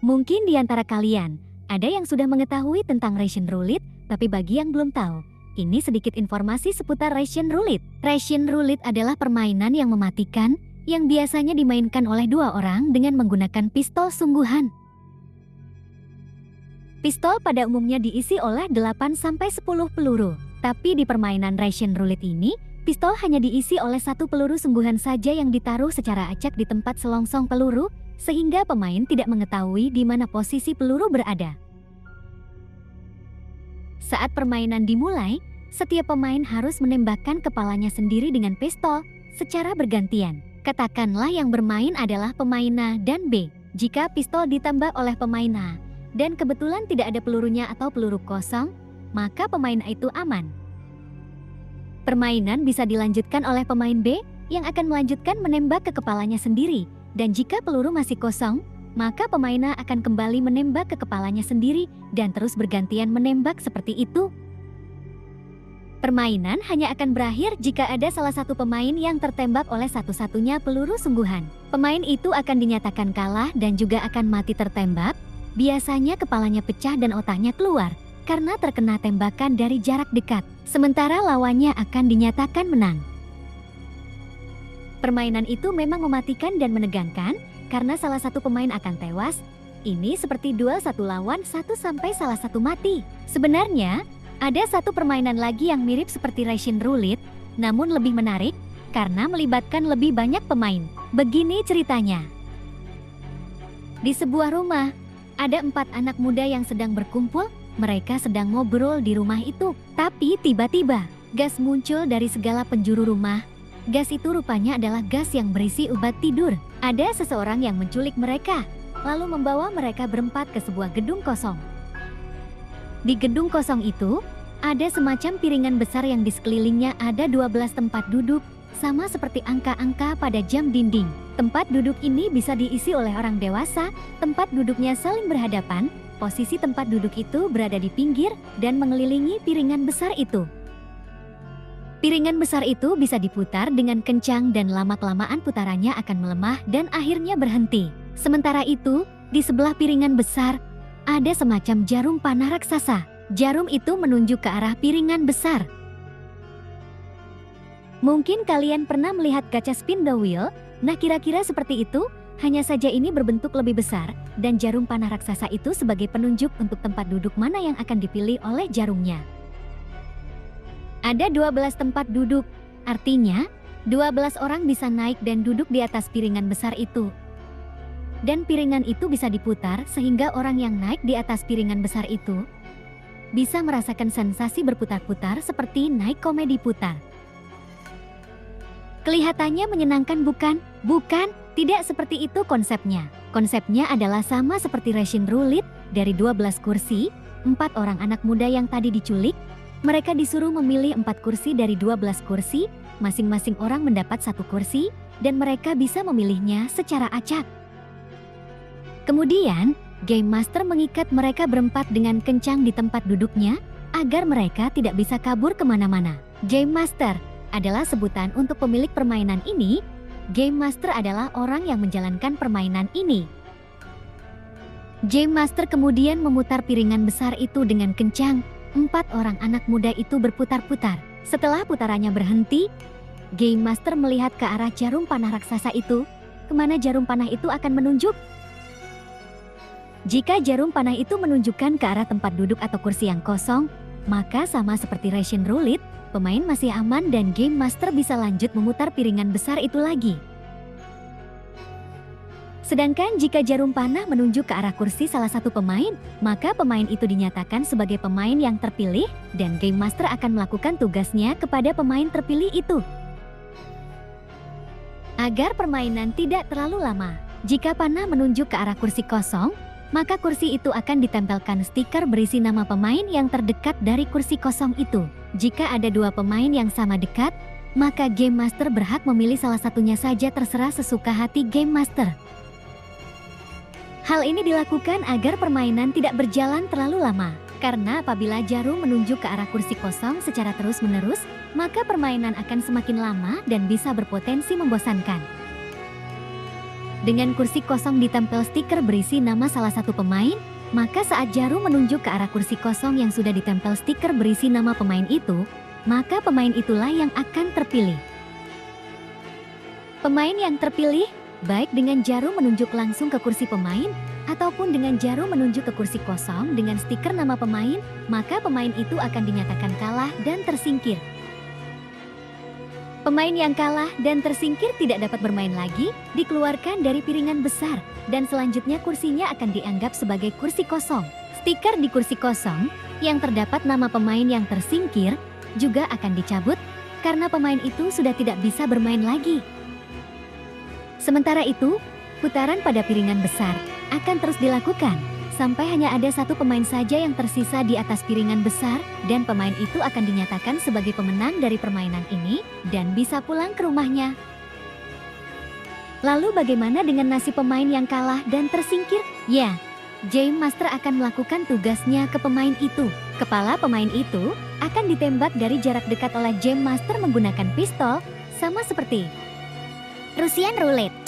Mungkin di antara kalian, ada yang sudah mengetahui tentang Russian Roulette, tapi bagi yang belum tahu, ini sedikit informasi seputar Russian Roulette. Russian Roulette adalah permainan yang mematikan, yang biasanya dimainkan oleh dua orang dengan menggunakan pistol sungguhan. Pistol pada umumnya diisi oleh 8-10 peluru, tapi di permainan Russian Roulette ini, pistol hanya diisi oleh satu peluru sungguhan saja yang ditaruh secara acak di tempat selongsong peluru, sehingga pemain tidak mengetahui di mana posisi peluru berada. Saat permainan dimulai, setiap pemain harus menembakkan kepalanya sendiri dengan pistol secara bergantian. Katakanlah yang bermain adalah pemain A dan B. Jika pistol ditembak oleh pemain A dan kebetulan tidak ada pelurunya atau peluru kosong, maka pemain A itu aman. Permainan bisa dilanjutkan oleh pemain B yang akan melanjutkan menembak ke kepalanya sendiri. Dan jika peluru masih kosong, maka pemain A akan kembali menembak ke kepalanya sendiri dan terus bergantian menembak seperti itu. Permainan hanya akan berakhir jika ada salah satu pemain yang tertembak oleh satu-satunya peluru sungguhan. Pemain itu akan dinyatakan kalah dan juga akan mati tertembak. Biasanya kepalanya pecah dan otaknya keluar karena terkena tembakan dari jarak dekat. Sementara lawannya akan dinyatakan menang. Permainan itu memang mematikan dan menegangkan karena salah satu pemain akan tewas. Ini seperti duel 1 lawan 1 sampai salah satu mati. Sebenarnya, ada satu permainan lagi yang mirip seperti Russian Roulette, namun lebih menarik karena melibatkan lebih banyak pemain. Begini ceritanya. Di sebuah rumah, ada 4 anak muda yang sedang berkumpul. Mereka sedang ngobrol di rumah itu. Tapi tiba-tiba, gas muncul dari segala penjuru rumah. Gas itu rupanya adalah gas yang berisi obat tidur. Ada seseorang yang menculik mereka, lalu membawa mereka berempat ke sebuah gedung kosong. Di gedung kosong itu, ada semacam piringan besar yang di sekelilingnya ada 12 tempat duduk, sama seperti angka-angka pada jam dinding. Tempat duduk ini bisa diisi oleh orang dewasa, tempat duduknya saling berhadapan, posisi tempat duduk itu berada di pinggir dan mengelilingi piringan besar itu. Piringan besar itu bisa diputar dengan kencang dan lama-kelamaan putarannya akan melemah dan akhirnya berhenti. Sementara itu, di sebelah piringan besar, ada semacam jarum panah raksasa. Jarum itu menunjuk ke arah piringan besar. Mungkin kalian pernah melihat kaca spin the wheel? Nah, kira-kira seperti itu, hanya saja ini berbentuk lebih besar, dan jarum panah raksasa itu sebagai penunjuk untuk tempat duduk mana yang akan dipilih oleh jarumnya. Ada 12 tempat duduk, artinya 12 orang bisa naik dan duduk di atas piringan besar itu. Dan piringan itu bisa diputar sehingga orang yang naik di atas piringan besar itu bisa merasakan sensasi berputar-putar seperti naik komedi putar. Kelihatannya menyenangkan bukan? Bukan, tidak seperti itu konsepnya. Konsepnya adalah sama seperti Russian Roulette, dari 12 kursi, 4 orang anak muda yang tadi diculik. Mereka disuruh memilih 4 kursi dari 12 kursi, masing-masing orang mendapat 1 kursi, dan mereka bisa memilihnya secara acak. Kemudian, Game Master mengikat mereka berempat dengan kencang di tempat duduknya, agar mereka tidak bisa kabur kemana-mana. Game Master adalah sebutan untuk pemilik permainan ini. Game Master adalah orang yang menjalankan permainan ini. Game Master kemudian memutar piringan besar itu dengan kencang. 4 orang anak muda itu berputar-putar. Setelah putarannya berhenti, Game Master melihat ke arah jarum panah raksasa itu. Kemana jarum panah itu akan menunjuk? Jika jarum panah itu menunjukkan ke arah tempat duduk atau kursi yang kosong, maka sama seperti Russian Roulette, pemain masih aman dan Game Master bisa lanjut memutar piringan besar itu lagi. Sedangkan jika jarum panah menunjuk ke arah kursi salah satu pemain, maka pemain itu dinyatakan sebagai pemain yang terpilih dan Game Master akan melakukan tugasnya kepada pemain terpilih itu. Agar permainan tidak terlalu lama, jika panah menunjuk ke arah kursi kosong, maka kursi itu akan ditempelkan stiker berisi nama pemain yang terdekat dari kursi kosong itu. Jika ada 2 pemain yang sama dekat, maka Game Master berhak memilih salah satunya saja, terserah sesuka hati Game Master. Hal ini dilakukan agar permainan tidak berjalan terlalu lama, karena apabila jarum menunjuk ke arah kursi kosong secara terus-menerus, maka permainan akan semakin lama dan bisa berpotensi membosankan. Dengan kursi kosong ditempel stiker berisi nama salah satu pemain, maka saat jarum menunjuk ke arah kursi kosong yang sudah ditempel stiker berisi nama pemain itu, maka pemain itulah yang akan terpilih. Pemain yang terpilih, baik dengan jarum menunjuk langsung ke kursi pemain, ataupun dengan jarum menunjuk ke kursi kosong dengan stiker nama pemain, maka pemain itu akan dinyatakan kalah dan tersingkir. Pemain yang kalah dan tersingkir tidak dapat bermain lagi, dikeluarkan dari piringan besar, dan selanjutnya kursinya akan dianggap sebagai kursi kosong. Stiker di kursi kosong, yang terdapat nama pemain yang tersingkir, juga akan dicabut, karena pemain itu sudah tidak bisa bermain lagi. Sementara itu, putaran pada piringan besar akan terus dilakukan, sampai hanya ada satu pemain saja yang tersisa di atas piringan besar, dan pemain itu akan dinyatakan sebagai pemenang dari permainan ini, dan bisa pulang ke rumahnya. Lalu bagaimana dengan nasib pemain yang kalah dan tersingkir? Ya, Game Master akan melakukan tugasnya ke pemain itu. Kepala pemain itu akan ditembak dari jarak dekat oleh Game Master menggunakan pistol, sama seperti Russian Roulette.